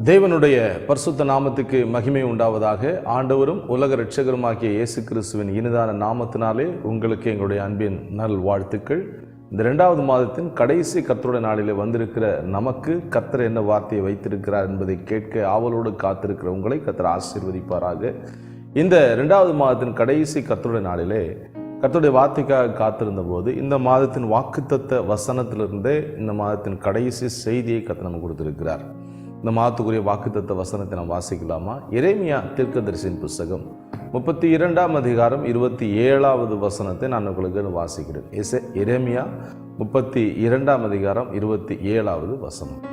தேவனுடைய பரிசுத்த நாமத்துக்கு மகிமை உண்டாவதாக. ஆண்டவரும் உலக இரட்சகருமாகிய இயேசு கிறிஸ்துவின் இனிதான நாமத்தினாலே உங்களுக்கு எங்களுடைய அன்பின் நல் வாழ்த்துக்கள். இந்த 2வது மாதத்தின் கடைசி கர்த்தருடைய நாளிலே வந்திருக்கிற நமக்கு கர்த்தர் என்ன வார்த்தையை வைத்திருக்கிறார் என்பதை கேட்க ஆவலோடு காத்திருக்கிற உங்களை கர்த்தர் ஆசீர்வதிப்பாராக. இந்த 2வது மாதத்தின் கடைசி கர்த்தருடைய நாளிலே கர்த்தருடைய வார்த்தைக்காக காத்திருந்த போது இந்த மாதத்தின் வாக்குத்தத்த வசனத்திலிருந்தே இந்த மாதத்தின் கடைசி செய்தியை கர்த்தர் நமக்கு கொடுத்திருக்கிறார். இந்த மாதத்துக்குரிய வாக்குத்தத்த வசனத்தை நாம் வாசிக்கலாமா? எரேமியா தீர்க்கதரிசியின் புஸ்தகம் 32ஆம் அதிகாரம் 27வது வசனத்தை நான் உங்களுக்கு வாசிக்கிறேன். எரேமியா 32ஆம் அதிகாரம் 27வது வசனம்.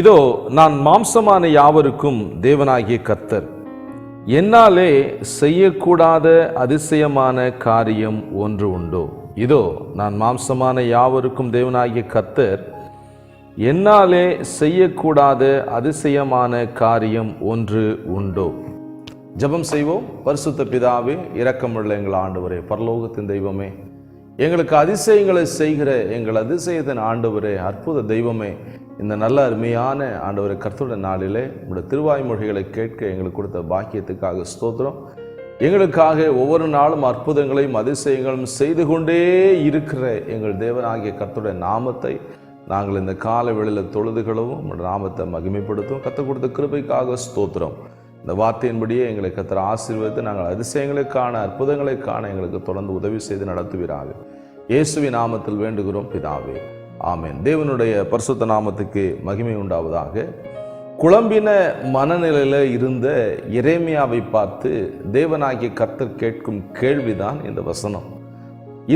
இதோ நான் மாம்சமான யாவருக்கும் தேவனாகிய கர்த்தர், என்னாலே செய்யக்கூடாத அதிசயமான காரியம் ஒன்று உண்டோ? இதோ நான் மாம்சமான யாவருக்கும் தேவனாகிய கர்த்தர், என்னாலே செய்யக்கூடாத அதிசயமான காரியம் ஒன்று உண்டோ? ஜெபம் செய்வோம். பரிசுத்த பிதாவே, இரக்கமுள்ள எங்கள் ஆண்டவரே, பரலோகத்தின் தெய்வமே, எங்களுக்கு அதிசயங்களை செய்கிற எங்கள் அதிசயத்தின் ஆண்டவரே, அற்புத தெய்வமே, இந்த நல்ல அருமையான ஆண்டவரை கர்த்தருடைய நாளிலே உங்களுடைய திருவாய்மொழிகளை கேட்க எங்களுக்கு கொடுத்த பாக்கியத்துக்காக ஸ்தோத்திரம். எங்களுக்காக ஒவ்வொரு நாளும் அற்புதங்களையும் அதிசயங்களும் செய்து கொண்டே இருக்கிற எங்கள் தேவனாகிய கர்த்தருடைய நாமத்தை நாங்கள் இந்த கால வேளையில் தொழுதுகளவும் உங்களுடைய நாமத்தை மகிமைப்படுத்தும். கர்த்தர் கொடுத்த கிருபைக்காக ஸ்தோத்திரம். இந்த வார்த்தையின்படியே எங்களை கர்த்தர் ஆசீர்வதித்து நாங்கள் அதிசயங்களை காண, அற்புதங்களை காண எங்களுக்கு தொடர்ந்து உதவி செய்து நடத்துவீராக. இயேசுவின் நாமத்தில் வேண்டுகிறோம் பிதாவே, ஆமென். தேவனுடைய பரிசுத்த நாமத்துக்கு மகிமை உண்டாவதாக. குழம்பின மனநிலையில் இருந்த எரேமியாவை பார்த்து தேவனாகிய கர்த்தர் கேட்கும் கேள்விதான் இந்த வசனம்.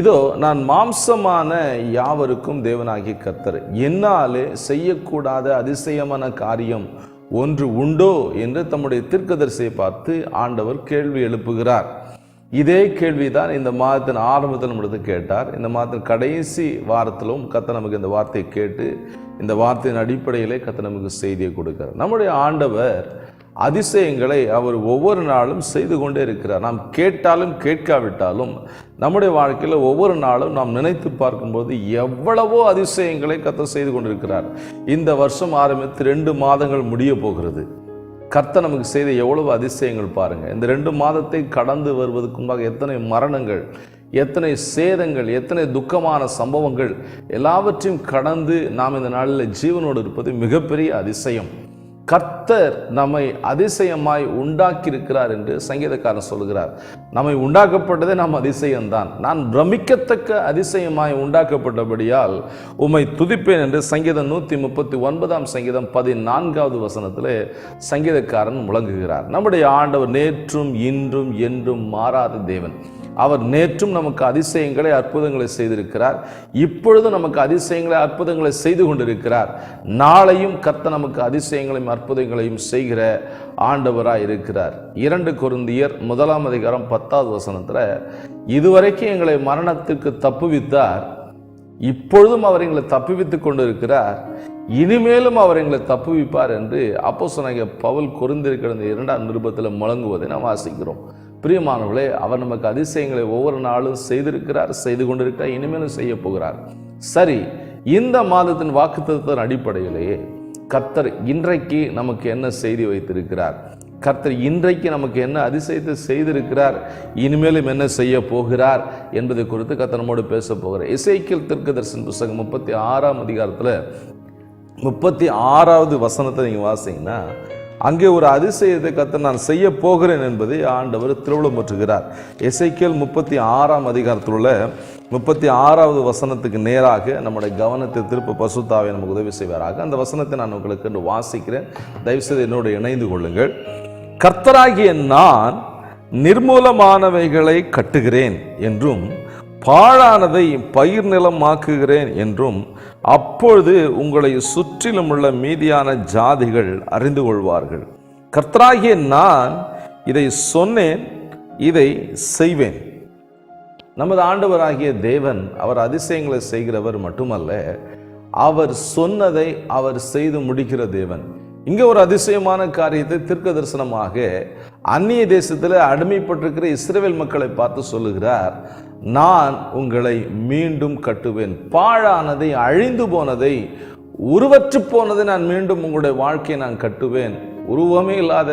இதோ நான் மாம்சமான யாவருக்கும் தேவனாகிய கர்த்தர், என்னாலே செய்யக்கூடாத அதிசயமான காரியம் ஒன்று உண்டோ என்று தம்முடைய தீர்க்கதரிசியை பார்த்து ஆண்டவர் கேள்வி எழுப்புகிறார். இதே கேள்விதான் இந்த மாதத்தின் ஆரம்பத்தில் நம்மளுக்கு கேட்டார். இந்த மாதத்தின் கடைசி வாரத்திலும் கர்த்தர் நமக்கு இந்த வார்த்தையை கேட்டு இந்த வார்த்தையின் அடிப்படையிலே கர்த்தர் நமக்கு செய்தியை கொடுக்கிறார். நம்முடைய ஆண்டவர் அதிசயங்களை அவர் ஒவ்வொரு நாளும் செய்து கொண்டே இருக்கிறார். நாம் கேட்டாலும் கேட்காவிட்டாலும் நம்முடைய வாழ்க்கையில் ஒவ்வொரு நாளும் நாம் நினைத்து பார்க்கும்போது எவ்வளவோ அதிசயங்களை கர்த்தர் செய்து கொண்டிருக்கிறார். இந்த வருஷம் ஆரம்பித்து 2 மாதங்கள் முடிய போகிறது. கர்த்தர் நமக்கு செய்த எவ்வளவு அதிசயங்கள் பாருங்க. இந்த 2 மாதத்தை கடந்து வருவதற்கு முன்பாக எத்தனை மரணங்கள், எத்தனை சேதங்கள், எத்தனை துக்கமான சம்பவங்கள் எல்லாவற்றையும் கடந்து நாம் இந்த நாளில் ஜீவனோடு இருப்பது மிகப்பெரிய அதிசயம். கர்த்தர் நம்மை அதிசயமாய் உண்டாக்கியிருக்கிறார் என்று சங்கீதக்காரன் சொல்கிறார். நம்மை உண்டாக்கப்பட்டதே நாம் அதிசயம்தான். நான் பிரமிக்கத்தக்க அதிசயமாய் உண்டாக்கப்பட்டபடியால் உம்மை துதிப்பேன் என்று சங்கீதம் 139ஆம் சங்கீதம் 14வது வசனத்திலே சங்கீதக்காரன் முழங்குகிறார். நம்முடைய ஆண்டவர் நேற்றும் இன்றும் என்றும் மாறாத தேவன். அவர் நேற்றும் நமக்கு அதிசயங்களை, அற்புதங்களை செய்திருக்கிறார். இப்பொழுது நமக்கு அதிசயங்களை, அற்புதங்களை செய்து கொண்டிருக்கிறார். நாளையும் கர்த்தர் நமக்கு அதிசயங்களையும் அற்புதங்களையும் செய்கிற ஆண்டவராய் இருக்கிறார். 2 கொரிந்தியர் 1ஆம் அதிகாரம் 10வது வசனத்தில், இதுவரைக்கும் எங்களை மரணத்திற்கு தப்புவித்தார், இப்பொழுதும் அவர் எங்களை தப்புவித்துக் கொண்டிருக்கிறார், இனிமேலும் அவர் எங்களை தப்புவிப்பார் என்று அப்போஸ்தலனாகிய பவுல் கொரிந்தியருக்கு 2ஆம் நிருபத்தில் முழங்குவதை நாம் வாசிக்கிறோம். பிரியமானவர்களே, அவர் நமக்கு அதிசயங்களை ஒவ்வொரு நாளும் செய்திருக்கிறார், செய்து கொண்டிருக்கிறார், இனிமேலும் செய்ய போகிறார். சரி, இந்த மாதத்தின் வாக்குத்தத்தத்தின் அடிப்படையிலேயே கர்த்தர் இன்றைக்கு நமக்கு என்ன செய்தி வைத்திருக்கிறார், கர்த்தர் இன்றைக்கு நமக்கு என்ன அதிசயத்தை செய்திருக்கிறார், இனிமேலும் என்ன செய்ய போகிறார் என்பதை குறித்து கர்த்தர் நம்மோடு பேச போகிறார். எசேக்கியேல் தீர்க்கதரிசியின் புத்தகம் 36ஆம் அதிகாரத்தில் 36வது வசனத்தை நீங்கள் வாசிங்கன்னா, அங்கே ஒரு அதிசயத்தை கர்த்தர் நான் செய்ய போகிறேன் என்பதை ஆண்டவர் திருவிழம்பற்றுகிறார். எசேக்கியேல் 36ஆம் அதிகாரத்தில் உள்ள 36வது வசனத்துக்கு நேராக நம்முடைய கவனத்தை திருப்ப பரிசுத்த ஆவியானவர் நமக்கு உதவி செய்வாராக. அந்த வசனத்தை நான் உங்களுக்கு வாசிக்கிறேன். தயவுசெய்து என்னோடு இணைந்து கொள்ளுங்கள். கர்த்தராகிய நான் நிர்மூலமானவைகளை கட்டுகிறேன் என்றும் பாழானதை பயிர் நிலமாக்குகிறேன் என்றும் அப்பொழுது உங்களை சுற்றிலும் உள்ள மீதியான ஜாதிகள் அறிந்து கொள்வார்கள். கர்த்தராகிய நான் இதை சொன்னேன், இதை செய்வேன். நமது ஆண்டவராகிய தேவன் அவர் அதிசயங்களை செய்கிறவர் மட்டுமல்ல, அவர் சொன்னதை அவர் செய்து முடிக்கிற தேவன். இங்கே ஒரு அதிசயமான காரியத்தை தீர்க்க தரிசனமாக அந்நிய தேசத்தில் அடிமைப்பட்டிருக்கிற இஸ்ரவேல் மக்களை பார்த்து சொல்லுகிறார், நான் உங்களை மீண்டும் கட்டுவேன், பாழானதை அழிந்து போனதை உருவற்று போனது நான் மீண்டும் உங்களுடைய வாழ்க்கையை நான் கட்டுவேன். உருவமே இல்லாத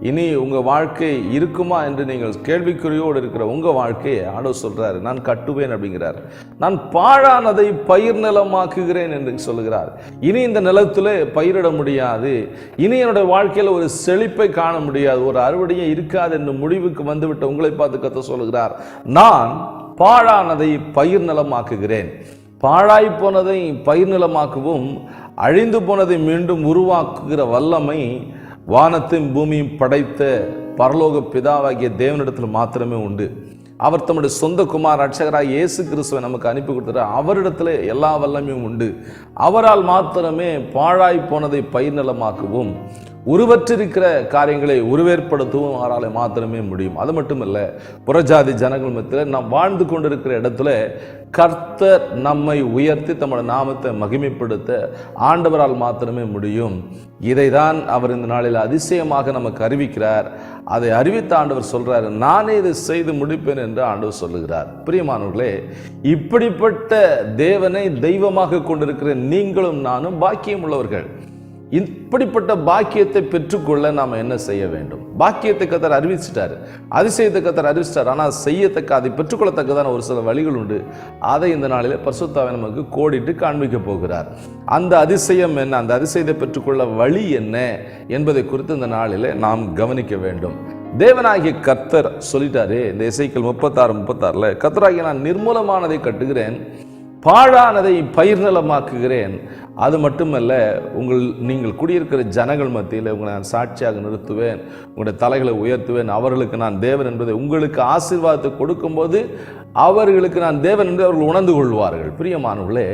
இனி உங்கள் வாழ்க்கை இருக்குமா என்று நீங்கள் கேள்விக்குறியோடு இருக்கிற உங்கள் வாழ்க்கையை ஆண்டவர் சொல்கிறார், நான் கட்டுவேன் அப்படிங்கிறார். நான் பாழானதை பயிர் நிலமாக்குகிறேன் என்று சொல்லுகிறார். இனி இந்த நிலத்தில் பயிரிட முடியாது, இனி என்னுடைய வாழ்க்கையில் ஒரு செழிப்பை காண முடியாது, ஒரு அறுவடையே இருக்காது என்று முடிவுக்கு வந்துவிட்ட உங்களை பார்த்து கர்த்தர் சொல்லுகிறார், நான் பாழானதை பயிர் நிலமாக்குகிறேன். பாழாய் போனதை பயிர் நிலமாக்கவும் அழிந்து போனதை மீண்டும் உருவாக்குகிற வல்லமை வானத்தையும் பூமியும் படைத்த பரலோக பிதாவாகிய தேவனிடத்தில் மாத்திரமே உண்டு. அவர் தம்முடைய சொந்த குமார் ரட்சகராக இயேசு கிறிஸ்துவை நமக்கு அனுப்பி கொடுத்தார். அவரிடத்துல எல்லா வல்லமையும் உண்டு. அவரால் மாத்திரமே பாழாய் போனதை பயிர் நிலமாக்கவும் உருவற்றிருக்கிற காரியங்களை உருவேற்படுத்தவும் அவரால் மாத்திரமே முடியும். அது மட்டுமல்ல, புறஜாதி ஜனங்கள் மத்தியில் நாம் வாழ்ந்து கொண்டிருக்கிற இடத்துல கர்த்தர் நம்மை உயர்த்தி தம்முடைய நாமத்தை மகிமைப்படுத்த ஆண்டவரால் மாத்திரமே முடியும். இதை தான் அவர் இந்த நாளில் அதிசயமாக நமக்கு அறிவிக்கிறார். அதை அறிவித்த ஆண்டவர் சொல்றார், நானே இதை செய்து முடிப்பேன் என்று ஆண்டவர் சொல்லுகிறார். பிரியமானவர்களே, இப்படிப்பட்ட தேவனை தெய்வமாக கொண்டிருக்கிற நீங்களும் நானும் பாக்கியம் உள்ளவர்கள். இப்படிப்பட்ட பாக்கியத்தை பெற்றுக்கொள்ள நாம் என்ன செய்ய வேண்டும்? பாக்கியத்தை கர்த்தர் அறிவிச்சிட்டார், அதிசயத்தை கர்த்தர் அறிவிச்சிட்டார். ஆனால் செய்யத்தக்க, அதை பெற்றுக்கொள்ளத்தக்கதான ஒரு சில வழிகள் உண்டு. அதை இந்த நாளிலே பரிசுத்த ஆவியானவர் நமக்கு கோடிட்டு காண்பிக்க போகிறார். அந்த அதிசயம் என்ன, அந்த அதிசயத்தை பெற்றுக்கொள்ள வழி என்ன என்பதை குறித்து இந்த நாளிலே நாம் கவனிக்க வேண்டும். தேவனாகிய கர்த்தர் சொல்லிட்டாரு இந்த எசேக்கியேல் 36:36 கர்த்தராகிய நான் நிர்மூலமானதை கட்டுகிறேன், பாழானதை பயிர் நிலமாக்குகிறேன். அது மட்டுமல்ல, நீங்கள் குடியிருக்கிற ஜனங்கள் மத்தியில் உங்களை நான் சாட்சியாக நிறுத்துவேன், உங்களுடைய தலைகளை உயர்த்துவேன், அவர்களுக்கு நான் தேவன் என்பதை உங்களுக்கு ஆசீர்வாதத்தை கொடுக்கும்போது அவர்களுக்கு நான் தேவன் என்று அவர்கள் உணர்ந்து கொள்வார்கள். பிரியமானவர்களே,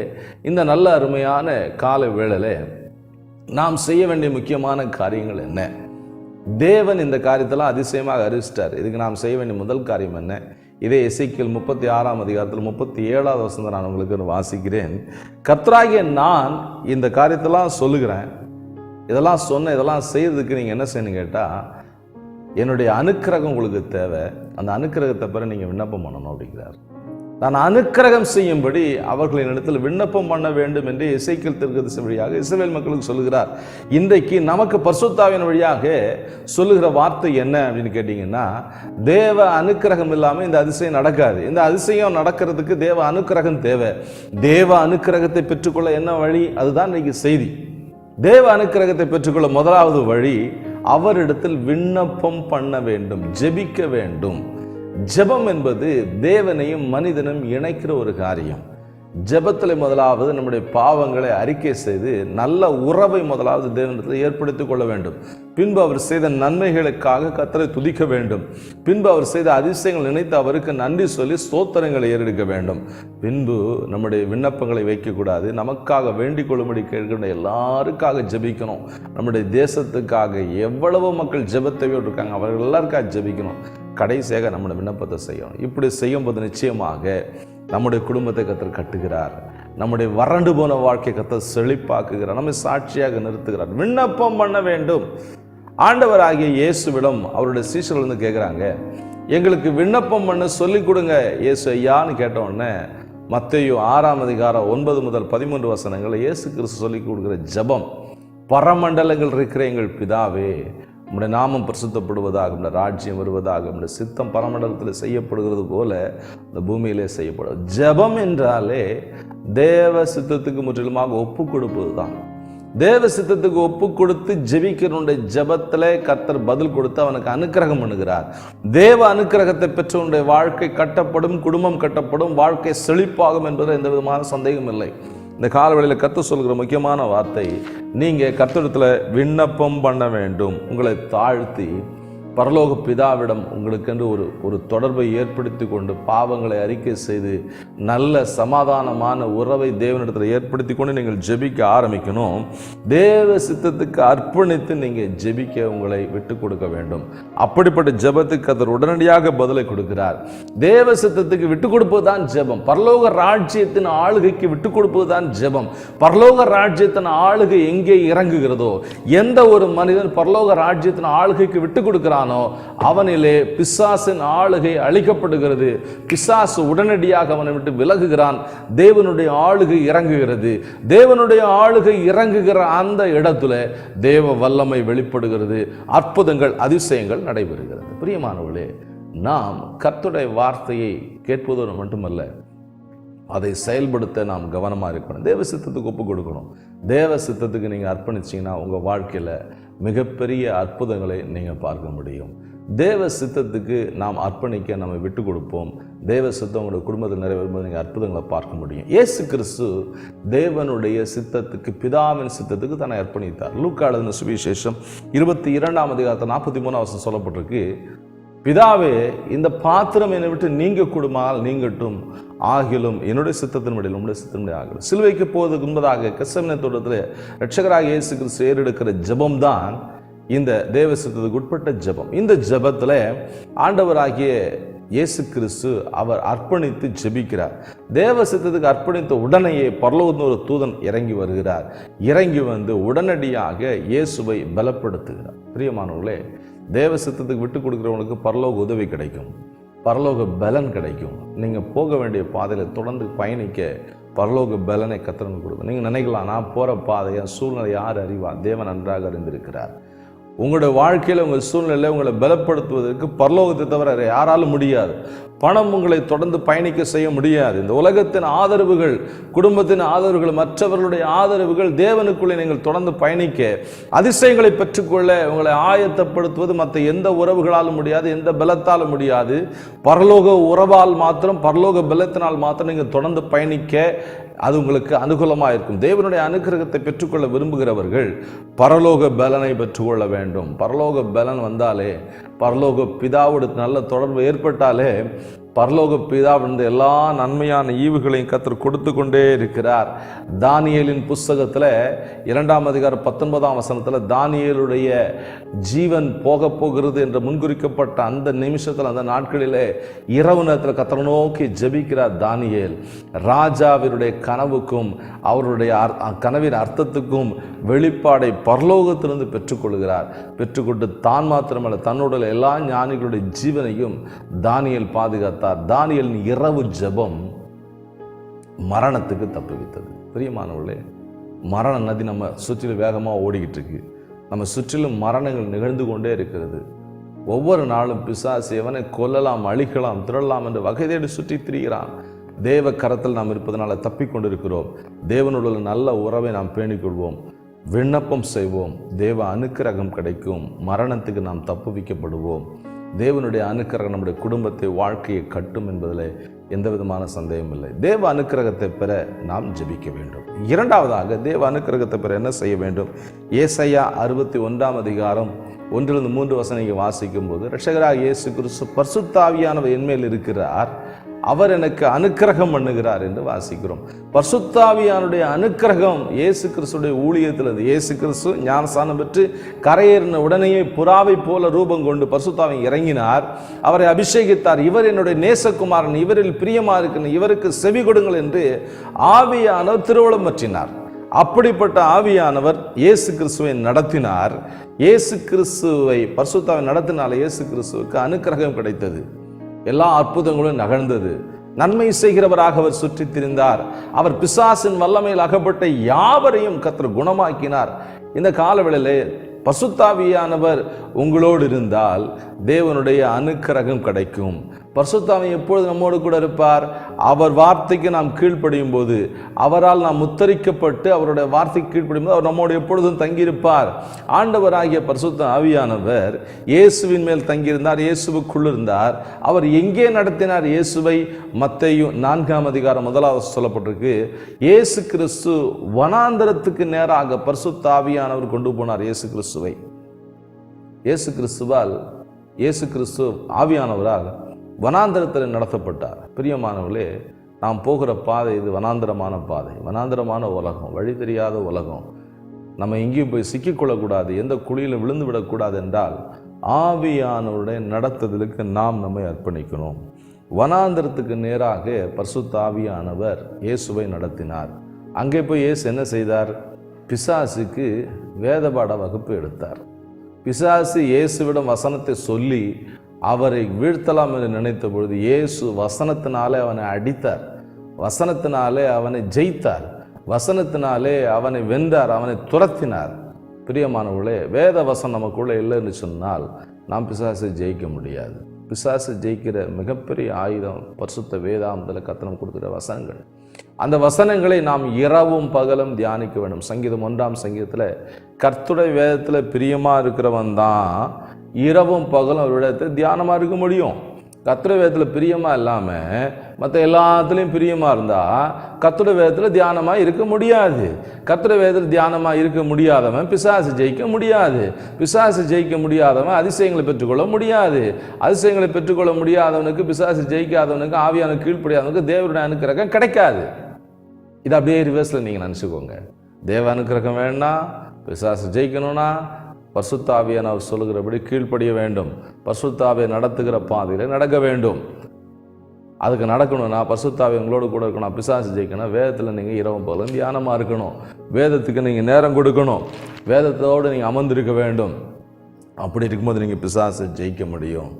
இந்த நல்ல அருமையான கால வேளையிலே நாம் செய்ய வேண்டிய முக்கியமான காரியங்கள் என்ன? தேவன் இந்த காரியத்தெல்லாம் அதிசயமாக அறிவிச்சிட்டார். இதுக்கு நாம் செய்ய வேண்டிய முதல் காரியம் என்ன? இதே எசேக்கியேல் 36 37 நான் உங்களுக்கு வாசிக்கிறேன். கர்த்தராகிய நான் இந்த காரியத்தெல்லாம் சொல்லுகிறேன், இதெல்லாம் செய்யறதுக்கு நீங்கள் என்ன செய்யணும் கேட்டால், என்னுடைய அனுக்கிரகம் உங்களுக்கு தேவை. அந்த அனுக்கிரகத்தை பிறகு நீங்கள் விண்ணப்பம் பண்ணணும் அப்படிங்கிறார். நான் அனுக்கிரகம் செய்யும்படி அவர்களின் இடத்தில் விண்ணப்பம் பண்ண வேண்டும் என்று எசேக்கியேல் தீர்க்கதரிசி வழியாக இஸ்ரவேல் மக்களுக்கு சொல்லுகிறார். இன்றைக்கு நமக்கு பரிசுத்த ஆவியின் வழியாக சொல்லுகிற வார்த்தை என்ன அப்படின்னு கேட்டீங்கன்னா, தேவ அனுக்கிரகம் இல்லாமல் இந்த அதிசயம் நடக்காது. இந்த அதிசயம் நடக்கிறதுக்கு தேவ அனுக்கிரகம் தேவை. தேவ அனுக்கிரகத்தை பெற்றுக்கொள்ள என்ன வழி? அதுதான் இன்னைக்கு செய்தி. தேவ அனுக்கிரகத்தை பெற்றுக்கொள்ள முதலாவது வழி, அவரிடத்தில் விண்ணப்பம் பண்ண வேண்டும், ஜெபிக்க வேண்டும். ஜெபம் என்பது தேவனையும் மனிதனும் இணைக்கிற ஒரு காரியம். ஜெபத்தில் முதலாவது நம்முடைய பாவங்களை அறிக்கை செய்து நல்ல உறவை முதலாவது தேவனிடத்தில் ஏற்படுத்திக் கொள்ள வேண்டும். பின்பு அவர் செய்த நன்மைகளுக்காக கர்த்தரை துதிக்க வேண்டும். பின்பு அவர் செய்த அதிசயங்கள் நினைத்து அவருக்கு நன்றி சொல்லி ஸ்தோத்திரங்களை ஏறெடுக்க வேண்டும். பின்பு நம்முடைய விண்ணப்பங்களை வைக்கக்கூடாது. நமக்காக வேண்டிக் கொள்ளும்படி கேட்கிற எல்லாருக்காக ஜெபிக்கணும். நம்முடைய தேசத்துக்காக எவ்வளவு மக்கள் ஜெபத்தேவையோடு இருக்காங்க, அவர்கள் எல்லாருக்காக ஜெபிக்கணும். கடைசியாக நம்முடைய விண்ணப்பத்தை செய்யணும். இப்படி செய்யும்போது நிச்சயமாக நம்முடைய குடும்பத்தை கர்த்தர் கட்டுகிறார். நம்முடைய வறண்டு போன வாழ்க்கை கர்த்தர் செழிப்பாக்குகிறார். நம்மை சாட்சியாக நிறுத்துகிறார். விண்ணப்பம் பண்ண வேண்டும். ஆண்டவராகிய இயேசுவிடம் அவருடைய சீஷர்கள் வந்து கேட்குறாங்க, எங்களுக்கு விண்ணப்பம் பண்ண சொல்லிக் கொடுங்க இயேசு ஐயான்னு கேட்டவுடனே மத்தேயு 6:9-13 இயேசு கிறிஸ்து சொல்லிக் கொடுக்குற ஜெபம், பரமண்டலங்கள் இருக்கிற எங்கள் பிதாவே, உம்முடைய நாமம் பரிசுத்தப்படுவதாக, உம்முடைய ராஜ்யம் வருவதாக, உம்முடைய சித்தம் பரமண்டலத்தில் செய்யப்படுகிறது போல இந்த பூமியிலே செய்யப்படும். ஜெபம் என்றாலே தேவ சித்தத்துக்கு முற்றிலுமாக ஒப்பு கொடுப்பது தான். தேவ சித்தத்துக்கு ஒப்பு கொடுத்து ஜெபிக்கிறனுடைய ஜெபத்திலே கர்த்தர் பதில் கொடுத்து அவனுக்கு அனுக்கிரகம் பண்ணுகிறார். தேவ அனுக்கிரகத்தை பெற்றவனுடைய வாழ்க்கை கட்டப்படும், குடும்பம் கட்டப்படும், வாழ்க்கை செழிப்பாகும் என்பதில் எந்த விதமான சந்தேகம் இல்லை. இந்த காலவெளியில் கர்த்தர் சொல்கிற முக்கியமான வார்த்தை, நீங்கள் கர்த்தரிடத்தில் விண்ணப்பம் பண்ண வேண்டும். உங்களை தாழ்த்தி பரலோக பிதாவிடம் உங்களுக்கென்று ஒரு தொடர்பை ஏற்படுத்தி கொண்டு பாவங்களை அறிக்கை செய்து நல்ல சமாதானமான உறவை தேவனிடத்தில் ஏற்படுத்தி கொண்டு நீங்கள் ஜெபிக்க ஆரம்பிக்கணும். தேவ சித்தத்துக்கு அர்ப்பணித்து நீங்கள் ஜெபிக்க உங்களை விட்டு கொடுக்க வேண்டும். அப்படிப்பட்ட ஜெபத்துக்கு அவர் உடனடியாக பதிலை கொடுக்கிறார். தேவ சித்தத்துக்கு விட்டு கொடுப்பது தான் ஜெபம். பரலோக ராஜ்யத்தின் ஆளுகைக்கு விட்டு கொடுப்பது தான் ஜெபம். பரலோக ராஜ்யத்தின் ஆளுகை எங்கே இறங்குகிறதோ, எந்த ஒரு மனிதன் பரலோக ராஜ்யத்தின் ஆளுகைக்கு விட்டு கொடுக்கிறான் அர்ப்பணிக்கிறானோ அவனிலே பிசாசின் ஆளுகை அழிக்கப்படுகிறது. பிசாசு உடனடியாக அவனை விட்டு விலகுகிறான். தேவனுடைய ஆளுகை இறங்குகிறது. தேவனுடைய ஆளுகை இறங்குகிற அந்த இடத்துல தேவ வல்லமை வெளிப்படுகிறது. அற்புதங்கள் அதிசயங்கள் நடைபெறுகிறது. பிரியமானவர்களே, நாம் கர்த்தருடைய வார்த்தையை கேட்பதோடு மட்டுமல்ல, அதை செயல்படுத்த நாம் கவனமாக இருக்கணும். தேவ சித்தத்துக்கு ஒப்பு கொடுக்கணும். தேவ சித்தத்துக்கு நீங்கள் அர்ப்பணிச்சிங்கன்னா உங்கள் வாழ்க்கையில் மிகப்பெரிய அற்புதங்களை நீங்கள் பார்க்க முடியும். தேவ சித்தத்துக்கு நாம் அர்ப்பணிக்க நம்ம விட்டு கொடுப்போம். தேவ சித்தம் உங்களுடைய குடும்பத்தில் நிறைவேறும்போது நீங்கள் அற்புதங்களை பார்க்க முடியும். இயேசு கிறிஸ்து தேவனுடைய சித்தத்துக்கு, பிதாவின் சித்தத்துக்கு தன்னை அர்ப்பணித்தார். லூக்கா எழுதின சுவிசேஷம் 22ஆம் அதிகாரத்தில் 43ஆம் வசனம் சொல்லப்பட்டிருக்கு, பிதாவே, இந்த பாத்திரம் என்னை விட்டு நீங்க கூடுமானால் நீங்கட்டும், ஆகிலும் என்னுடைய சித்தத்தின்படி உங்களுடைய சித்தத்தின்படி ஆகலும். சிலுவைக்கு போவதற்கு முன்பதாக கெத்செமனே தோட்டத்தில் இரட்சகராக இயேசு கிறிஸ்து ஏறெடுக்கிற ஜெபம் தான் இந்த தேவ சித்தத்துக்கு உட்பட்ட ஜெபம். இந்த ஜெபத்தில் ஆண்டவராகிய இயேசு கிறிஸ்து அவர் அர்ப்பணித்து ஜெபிக்கிறார். தேவ சித்தத்துக்கு அர்ப்பணித்த உடனேயே பரலோகத்தின் ஒரு தூதன் இறங்கி வருகிறார். இறங்கி வந்து உடனடியாக இயேசுவை பலப்படுத்துகிறார். பிரியமானவர்களே, தேவ சித்தத்துக்கு விட்டு கொடுக்குறவங்களுக்கு பரலோக உதவி கிடைக்கும், பரலோக பலன் கிடைக்கும். நீங்கள் போக வேண்டிய பாதையில் தொடர்ந்து பயணிக்க பரலோக பலனை கர்த்தர் கொடுக்கும். நீங்கள் நினைக்கலாம், நான் போகிற பாதையை சூழ்நிலை யார் அறிவா? தேவன் நன்றாக அறிந்திருக்கிறார். உங்களுடைய வாழ்க்கையில் உங்கள் சூழ்நிலையில் உங்களை பலப்படுத்துவதற்கு பரலோகத்தை தவிர யாராலும் முடியாது. பணம் உங்களை தொடர்ந்து பயணிக்க செய்ய முடியாது. இந்த உலகத்தின் ஆதரவுகள், குடும்பத்தின் ஆதரவுகள், மற்றவர்களுடைய ஆதரவுகள், தேவனுக்குள்ளே நீங்கள் தொடர்ந்து பயணிக்க, அதிசயங்களை பெற்றுக்கொள்ள உங்களை ஆயத்தப்படுத்துவது மற்ற எந்த உறவுகளாலும் முடியாது, எந்த பலத்தாலும் முடியாது. பரலோக உறவால் மாத்திரம், பரலோக பலத்தினால் மாத்திரம் நீங்கள் தொடர்ந்து பயணிக்க அது உங்களுக்கு அனுகூலமாக இருக்கும். தேவனுடைய அனுக்கிரகத்தை பெற்றுக்கொள்ள விரும்புகிறவர்கள் பரலோக பலனை பெற்றுக்கொள்ள வேண்டும். பரலோக பலன் வந்தாலே, பரலோக பிதாவோடு நல்ல தொடர்பு ஏற்பட்டாலே, பரலோக பிதாவின் எல்லா நன்மையான ஈவுகளையும் கர்த்தர் கொடுத்து கொண்டே இருக்கிறார். தானியேலின் புஸ்தகத்தில் 2ஆம் அதிகாரம் 19ஆம் வசனத்தில் தானியேலுடைய ஜீவன் போக போகிறது என்று முன்குறிக்கப்பட்ட அந்த நிமிஷத்தில், அந்த நாட்களிலே இரவு நேரத்தில் கர்த்தரை நோக்கி ஜெபிக்கிறார் தானியேல். ராஜாவினுடைய கனவுக்கும் அவருடைய கனவின் அர்த்தத்துக்கும் வெளிப்பாடை பரலோகத்திலிருந்து பெற்றுக்கொள்கிறார். பெற்றுக்கொண்டு தான் மாத்திரமல்ல, தன்னுடைய எல்லா ஞானிகளுடைய ஜீவனையும் தானியேல் பாதுகாத்தார். தானியேலின் இரவு ஜெபம் மரணத்துக்கு தப்புவித்தது. பிரியமானவர்களே, மரண நதி நம்ம சுற்றிலும் வேகமாக ஓடிக்கிட்டு இருக்கு. நம்ம சுற்றிலும் மரணங்கள் நிகழ்ந்து கொண்டே இருக்கிறது. ஒவ்வொரு நாளும் பிசாசு எவனை கொல்லலாம், அழிக்கலாம், திருடலாம் என்று வகை தேடி சுற்றி திரிகிறான். தேவ கரத்தில் நாம் இருப்பதனால தப்பிக்கொண்டிருக்கிறோம். தேவனுடைய நல்ல உறவை நாம் பேணிக்கொள்வோம், விண்ணப்பம் செய்வோம், தேவ அனுக்கிரகம் கிடைக்கும், மரணத்துக்கு நாம் தப்புவிக்கப்படுவோம். தேவனுடைய அனுக்கிரகம் நம்முடைய குடும்பத்தை, வாழ்க்கையை கட்டும் என்பதில் எந்த விதமான சந்தேகம் இல்லை. தேவ அனுக்கிரகத்தை பெற நாம் ஜெபிக்க வேண்டும். இரண்டாவதாக, தேவ அனுக்கிரகத்தை பெற என்ன செய்ய வேண்டும்? ஏசாயா 61ஆம் அதிகாரம் 1-3 வசனங்களை வாசிக்கும் போது, இரட்சகராகிய இயேசு கிறிஸ்து பரிசுத்த ஆவியானவர் என்மேல் இருக்கிறார், அவர் எனக்கு அனுக்கிரகம் பண்ணுகிறார் என்று வாசிக்கிறோம். பரிசுத்த ஆவியானுடைய அனுக்கிரகம் இயேசு கிறிஸ்துடைய ஊழியத்தில், இயேசு கிறிஸ்து ஞானஸ்நானம் பெற்று கரையேறின உடனேயே புறாவை போல ரூபம் கொண்டு பரிசுத்த ஆவி இறங்கினார், அவரை அபிஷேகித்தார். இவர் என்னுடைய நேசகுமாரன், இவரில் பிரியமா இருக்கிற, இவருக்கு செவி கொடுங்கள் என்று ஆவியானவர் திருவுளம் பற்றினார். அப்படிப்பட்ட ஆவியானவர் இயேசு கிறிஸ்துவை நடத்தினார். இயேசு கிறிஸ்துவை பரிசுத்த ஆவி நடத்தினால இயேசு கிறிஸ்துவுக்கு அனுக்கிரகம் கிடைத்தது. எல்லா அற்புதங்களும் நகர்ந்தது. நன்மை செய்கிறவராக அவர் சுற்றி திரிந்தார். அவர் பிசாசின் வல்லமையில் அகப்பட்ட யாவரையும் கர்த்தர் குணமாக்கினார். இந்த காலவேளையிலே பரிசுத்த ஆவியானவர் உங்களோடு இருந்தால் தேவனுடைய அனுக்கிரகம் கிடைக்கும். பரிசுத்த ஆவி எப்பொழுது நம்மோடு கூட இருப்பார்? அவர் வார்த்தைக்கு நாம் கீழ்ப்படியும் போது, அவரால் நாம் முத்தரிக்கப்பட்டு அவருடைய வார்த்தைக்கு கீழ்ப்படியும் போது அவர் நம்மோடு எப்பொழுதும் தங்கியிருப்பார். ஆண்டவராகிய பரிசுத்த ஆவியானவர் இயேசுவின் மேல் தங்கியிருந்தார், இயேசுவுக்குள் இருந்தார். அவர் எங்கே நடத்தினார் இயேசுவை? மத்தேயு 4ஆம் அதிகாரம் 1 சொல்லப்பட்டிருக்கு. இயேசு கிறிஸ்து வனாந்தரத்துக்கு நேராக பரிசுத்த ஆவியானவர் கொண்டு போனார் இயேசு கிறிஸ்துவை. இயேசு கிறிஸ்துவால், இயேசு கிறிஸ்து ஆவியானவரால் வனாந்தரத்தில் நடத்தப்பட்டார். பிரியமானவர்களே, நாம் போகிற பாதை இது வனாந்தரமான பாதை, வனாந்தரமான உலகம், வழி தெரியாத உலகம். நம்ம எங்கேயும் போய் சிக்கிக்கொள்ளக்கூடாது, எந்த குழியிலும் விழுந்து விடக்கூடாது என்றால் ஆவியானவருடைய நடத்துதலுக்கு நாம் நம்மை அர்ப்பணிக்கணும். வனாந்தரத்துக்கு நேராக பரிசுத்த ஆவியானவர் இயேசுவை நடத்தினார். அங்கே போய் இயேசு என்ன செய்தார்? பிசாசுக்கு வேதபாட வகுப்பு எடுத்தார். பிசாசு இயேசுவிடம் வசனத்தை சொல்லி அவரை வீழ்த்தலாம் என்று நினைத்த பொழுது இயேசு வசனத்தினாலே அவனை அடித்தார், வசனத்தினாலே அவனை ஜெயித்தார், வசனத்தினாலே அவனை வென்றார், அவனை துரத்தினார். பிரியமானவர்களே, வேத வசனம் நமக்குள்ளே இல்லைன்னு சொன்னால் நாம் பிசாசை ஜெயிக்க முடியாது. பிசாசு ஜெயிக்கிற மிகப்பெரிய ஆயுதம் பரிசுத்த வேதாந்தத்தில் கர்த்தர் கொடுக்கிற வசனங்கள். அந்த வசனங்களை நாம் இரவும் பகலும் தியானிக்க வேண்டும். சங்கீதம் 1ஆம் சங்கீதத்தில் கர்த்தருடைய வேதத்தில் பிரியமாக இருக்கிறவன் தான் இரவும் பகலும் அவரிடத்தில் தியானமாக இருக்க முடியும். கர்த்தருடைய வேதத்தில் பிரியமாக இல்லாமல் மற்ற எல்லாத்துலேயும் பிரியமாக இருந்தால் கர்த்தருடைய வேதத்தில் தியானமாக இருக்க முடியாது. கர்த்தருடைய வேதத்தில் தியானமாக இருக்க முடியாதவன் பிசாசு ஜெயிக்க முடியாது. பிசாசு ஜெயிக்க முடியாதவன் அதிசயங்களை பெற்றுக்கொள்ள முடியாது. அதிசயங்களை பெற்றுக்கொள்ள முடியாதவனுக்கு, பிசாசு ஜெயிக்காதவனுக்கு, ஆவியான கீழ்ப்படியாதவனுக்கு தேவனுடைய அனுக்கிரகம் கிடைக்காது. இது அப்படியே ரிவர்ஸில் நீங்கள் நினச்சிக்கோங்க. தேவ அனுக்கிரகம் வேணும்னா, பிசாசு ஜெயிக்கணும்னா பரிசுத்த ஆவியானவர் சொல்லுகிறபடி கீழ்ப்படிய வேண்டும். பரிசுத்த ஆவியை நடத்துகிற பாதையில் நடக்க வேண்டும். அதுக்கு நடக்கணும்னா பரிசுத்த ஆவி உங்களோட கூட இருக்கணும். பிசாசு ஜெயிக்கணும், வேதத்தில் நீங்கள் இரவும் பகலும் தியானமாக இருக்கணும். வேதத்துக்கு நீங்கள் நேரம் கொடுக்கணும். வேதத்தோடு நீங்கள் அமர்ந்திருக்க வேண்டும். அப்படி இருக்கும்போது நீங்கள் பிசாசை ஜெயிக்க முடியும்.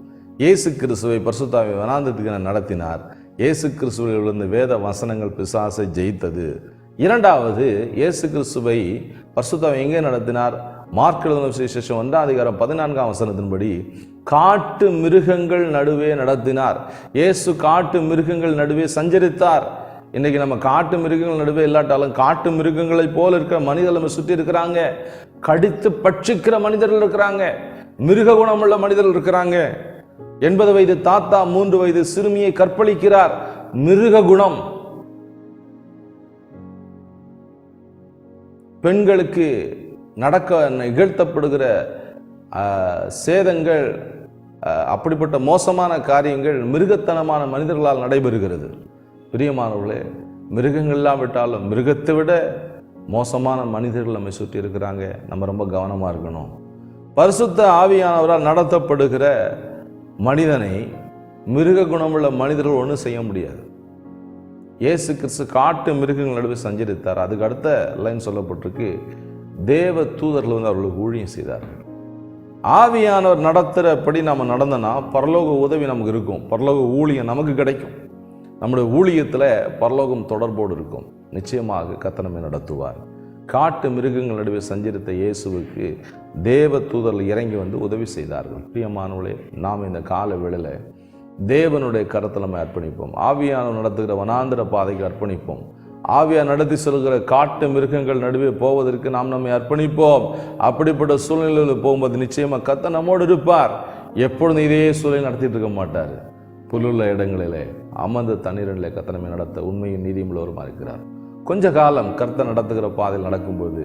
இயேசு கிறிஸ்துவை பரிசுத்த ஆவி வனாந்தரத்துக்கு நடத்தினார். இயேசு கிறிஸ்துவில் விழுந்த வேத வசனங்கள் பிசாசை ஜெயித்தது. இரண்டாவது, இயேசு கிறிஸ்துவை பரிசுத்த ஆவி எங்கே நடத்தினார்? மார்க் எழுதின சுவிசேஷம் 1ஆம் அதிகாரம் 14ஆம் வசனத்தின்படி காட்டு மிருகங்கள் நடுவே நடத்தினார். இயேசு காட்டு மிருகங்கள் நடுவே சஞ்சரித்தார். இன்னைக்கு நம்ம காட்டு மிருகங்கள் நடுவே இல்லாட்டாலும் காட்டு மிருகங்களை போல இருக்கிற மனிதர்கள் நம்ம சுற்றி இருக்கிறாங்க. கடித்து பட்சிக்கிற மனிதர்கள் இருக்கிறாங்க. மிருக குணமுள்ள மனிதர்கள் இருக்கிறாங்க. 80 வயது தாத்தா 3 வயது சிறுமியை கற்பழிக்கிறார். மிருக குணம். பெண்களுக்கு நடக்க நிகழ்த்தப்படுகிற சேதங்கள், அப்படிப்பட்ட மோசமான காரியங்கள் மிருகத்தனமான மனிதர்களால் நடைபெறுகிறது. பிரியமானவர்களே, மிருகங்கள்லாம் விட்டாலும் மிருகத்தை விட மோசமான மனிதர்கள் நம்மை சுற்றி இருக்கிறாங்க. நம்ம ரொம்ப கவனமாக இருக்கணும். பரிசுத்த ஆவியானவரால் நடத்தப்படுகிற மனிதனை மிருக குணமுள்ள மனிதர்கள் ஒன்றும் செய்ய முடியாது. இயேசு கிறிஸ்து காட்டு மிருகங்கள் நடுவே சஞ்சரித்தார். அதுக்கு அடுத்த லைன் சொல்லப்பட்டிருக்கு, தேவ தூதர்கள் வந்து அவர்களுக்கு ஊழியம் செய்தார்கள். ஆவியானவர் நடத்துகிறபடி நம்ம நடந்தோன்னா பரலோக உதவி நமக்கு இருக்கும். பரலோக ஊழியம் நமக்கு கிடைக்கும். நம்முடைய ஊழியத்தில் பரலோகம் தொடர்போடு இருக்கும். நிச்சயமாக கர்த்தர் நம்மை நடத்துவார். காட்டு மிருகங்கள் நடுவே சஞ்சரித்த இயேசுவுக்கு தேவ தூதர்கள் இறங்கி வந்து உதவி செய்தார்கள். பிரியமானவர்களே, நாம் இந்த கால வேளையில் தேவனுடைய கரத்தில் நம்ம அர்ப்பணிப்போம். ஆவியானவர் நடத்துகிற வனாந்திர பாதைக்கு அர்ப்பணிப்போம். ஆவியா நடத்தி செல்கிற காட்டு மிருகங்கள் நடுவே போவதற்கு நாம் நம்மை அர்ப்பணிப்போம். அப்படிப்பட்ட சூழ்நிலையில் போகும்போது நிச்சயமாக கர்த்தர் நம்மோடு இருப்பார். எப்பொழுதும் இதே சூழ்நிலை நடத்திட்டு இருக்க மாட்டார். புல்லுள்ள இடங்களிலே அமர்ந்த தண்ணீரிலே கர்த்தர் நம்மை நடத்த உண்மையின் நீதியும் உள்ளவருமா இருக்கிறார். கொஞ்ச காலம் கர்த்தர் நடத்துகிற பாதையில் நடக்கும்போது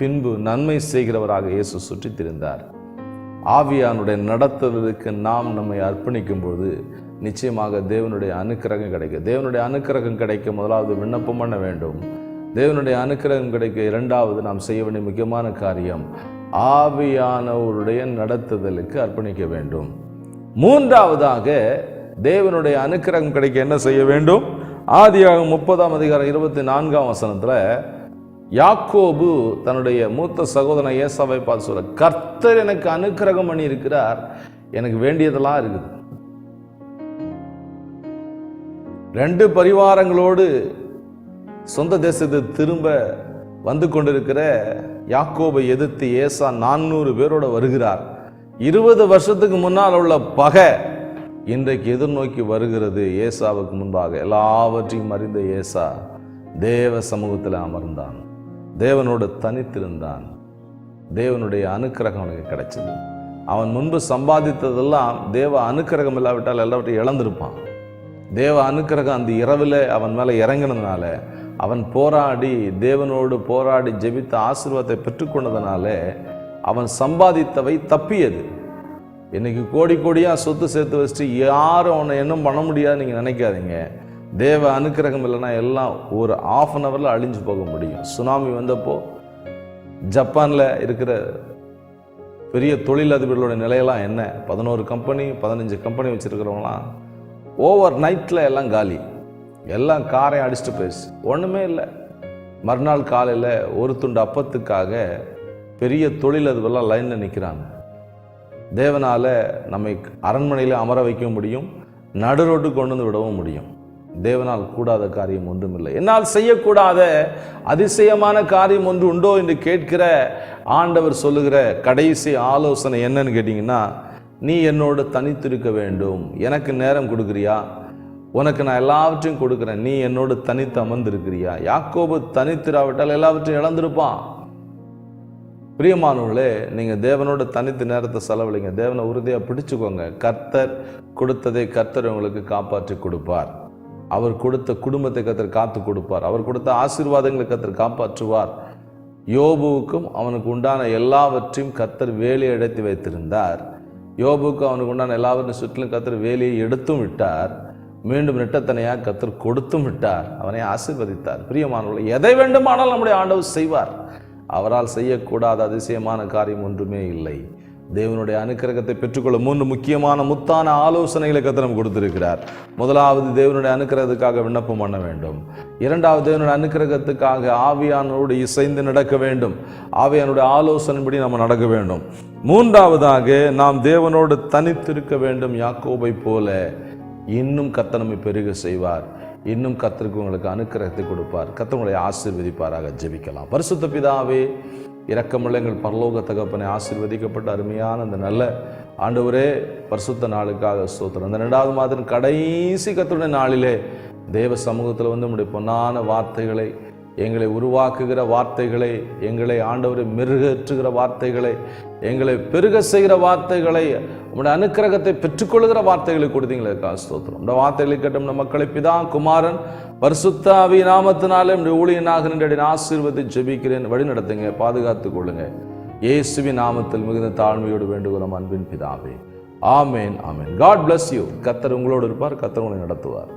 பின்பு நன்மை செய்கிறவராக இயேசு சுற்றி திரிந்தார். ஆவியானுடைய நடத்துவதற்கு நாம் நம்மை அர்ப்பணிக்கும் போது நிச்சயமாக தேவனுடைய அனுக்கிரகம் கிடைக்கும். தேவனுடைய அனுக்கிரகம் கிடைக்க முதலாவது விண்ணப்பம் பண்ண வேண்டும். தேவனுடைய அனுக்கிரகம் கிடைக்க இரண்டாவது நாம் செய்ய வேண்டிய முக்கியமான காரியம் ஆவியானவருடைய நடத்துதலுக்கு அர்ப்பணிக்க வேண்டும். மூன்றாவதாக தேவனுடைய அனுக்கிரகம் கிடைக்க என்ன செய்ய வேண்டும்? ஆதியாகமம் 30ஆம் அதிகாரம் 24ஆம் வசனத்தில் யாக்கோபு தன்னுடைய மூத்த சகோதரன் ஏசாவை பார்த்து சொல்ல, கர்த்தர் எனக்கு அனுக்கிரகம் பண்ணி இருக்கிறார், எனக்கு வேண்டியதெல்லாம் இருக்குது. 2 பரிவாரங்களோடு சொந்த தேசத்தை திரும்ப வந்து கொண்டிருக்கிற யாக்கோபை எதிர்த்து ஏசா 400 பேரோட வருகிறார். 20 வருஷத்துக்கு முன்னால் உள்ள பகை இன்றைக்கு எதிர்நோக்கி வருகிறது. ஏசாவுக்கு முன்பாக எல்லாவற்றையும் அறிந்த ஏசா தேவ சமூகத்தில் அமர்ந்தான். தேவனோடு தனித்திருந்தான். தேவனுடைய அனுக்கிரகம் அவனுக்கு கிடைச்சது. அவன் முன்பு சம்பாதித்ததெல்லாம் தேவ அனுக்கிரகம் இல்லாவிட்டால் எல்லாவற்றையும் இழந்திருப்பான். தேவ அனுக்கிரகம் அந்த இரவில் அவன் மேலே இறங்கினதுனால அவன் போராடி தேவனோடு போராடி ஜெபித்த ஆசீர்வாதத்தை பெற்றுக்கொண்டதுனால அவன் சம்பாதித்தவை தப்பியது. இன்னைக்கு கோடி கோடியாக சொத்து சேர்த்து வச்சுட்டு யாரும் அவனை இன்னும் பண்ண முடியாது நீங்கள் நினைக்காதீங்க. தேவ அனுக்கிரகம் இல்லைன்னா எல்லாம் ஒரு ½ அன் ஹவரில் அழிஞ்சு போக முடியும். சுனாமி வந்தப்போ ஜப்பானில் இருக்கிற பெரிய தொழிலதிபர்களோட நிலையெல்லாம் என்ன? 11 கம்பெனி 15 கம்பெனி வச்சுருக்கிறவங்களாம் ஓவர் நைட்டில் எல்லாம் காலி. எல்லாம் காரையும் அடிச்சுட்டு போயிடுச்சு, ஒன்றுமே இல்லை. மறுநாள் காலையில் ஒரு துண்டு அப்பத்துக்காக பெரிய தொழிலதிபரெல்லாம் லைனில் நிற்கிறாங்க. தேவனால் நம்மை அரண்மனையில் அமர வைக்க முடியும், நடுரோட்டு கொண்டு வந்து விடவும் முடியும். தேவனால் கூடாத காரியம் ஒன்றுமில்லை. என்னால் செய்யக்கூடாத அதிசயமான காரியம் ஒன்று உண்டோ என்று கேட்கிற ஆண்டவர் சொல்லுகிற கடைசி ஆலோசனை என்னன்னு கேட்டிங்கன்னா, நீ என்னோடு தனித்திருக்க வேண்டும். எனக்கு நேரம் கொடுக்குறியா? உனக்கு நான் எல்லாவற்றையும் கொடுக்குறேன், நீ என்னோடு தனித்து அமர்ந்திருக்கிறியா? யாக்கோபு தனித்திராவிட்டால் எல்லாவற்றையும் இழந்திருப்பான். பிரியமானவர்களே, நீங்கள் தேவனோட தனித்து நேரத்தை செலவழிங்க. தேவனை உறுதியாக பிடிச்சுக்கோங்க. கர்த்தர் கொடுத்ததை கர்த்தர் உங்களுக்கு காப்பாற்றி கொடுப்பார். அவர் கொடுத்த குடும்பத்தை கர்த்தர் காத்து கொடுப்பார். அவர் கொடுத்த ஆசீர்வாதங்களை கர்த்தர் காப்பாற்றுவார். யோபுவுக்கும் அவனுக்கு உண்டான எல்லாவற்றையும் கர்த்தர் வேலையை எடுத்து வைத்திருந்தார். யோபுக்கும் அவனுக்கு உண்டான எல்லாவற்றையும் சுற்றிலும் கர்த்தர் வேலையை எடுத்தும் விட்டார். மீண்டும் இரட்டத்தனையாக கர்த்தர் கொடுத்தும் விட்டார். அவனை ஆசீர்வதித்தார். பிரியமானவர்களே, எதை வேண்டுமானால் நம்முடைய ஆண்டவர் செய்வார். அவரால் செய்யக்கூடாத அதிசயமான காரியம் ஒன்றுமே இல்லை. தேவனுடைய அனுக்கிரகத்தை பெற்றுக்கொள்ள 3 முக்கியமான முத்தான ஆலோசனைகளை கர்த்தர் நமக்கு கொடுத்திருக்கிறார். முதலாவது, தேவனுடைய அனுக்கிரகத்துக்காக விண்ணப்பம் பண்ண வேண்டும். இரண்டாவது, தேவனுடைய அனுக்கிரகத்துக்காக ஆவியானோடு இசைந்து நடக்க வேண்டும். ஆவியானுடைய ஆலோசனைப்படி நம்ம நடக்க வேண்டும். மூன்றாவதாக, நாம் தேவனோடு தனித்திருக்க வேண்டும். யாக்கோபை போல இன்னும் கர்த்தர் நம்மை பெருக செய்வார். இன்னும் கர்த்தருக்கு உங்களுக்கு அனுக்கிரகத்தை கொடுப்பார். கர்த்தர் உங்களை ஆசீர்வதிப்பாராக. ஜெபிக்கலாம். பரிசுத்த பிதாவே, இரக்கமுள்ள எங்கள் பரலோக தகப்பனை, ஆசீர்வதிக்கப்பட்ட அருமையான அந்த நல்ல ஆண்டவரே, பரிசுத்த நாளுக்காக ஸ்தோத்திரம். அந்த 2வது மாதத்தின் கடைசி கர்த்தருடைய நாளிலே தேவ சமூகத்தில் வந்து நம்முடைய பொன்னான வார்த்தைகளை, எங்களை உருவாக்குகிற வார்த்தைகளை, எங்களை ஆண்டவரை மெருகேற்றுகிற வார்த்தைகளை, எங்களை பெருக செய்கிற வார்த்தைகளை, உங்களுடைய அனுக்கிரகத்தை பெற்றுக்கொள்கிற வார்த்தைகளை கொடுத்தீங்களே ஸ்தோத்திரம். இந்த வார்த்தைகளை கேட்ட மக்களை பிதா குமாரன் பரிசுத்த ஆவி நாமத்தினாலே ஊழியனாக நின்று ஆசீர்வதி ஜெபிக்கிறேன். வழி நடத்துங்க, பாதுகாத்துக் கொள்ளுங்க. இயேசுவின் நாமத்தில் மிகுந்த தாழ்மையோடு வேண்டுகிறோம் அன்பின் பிதாவே. ஆமேன், ஆமேன். God bless you. கர்த்தர் உங்களோடு இருப்பார். கர்த்தர் உங்களை நடத்துவார்.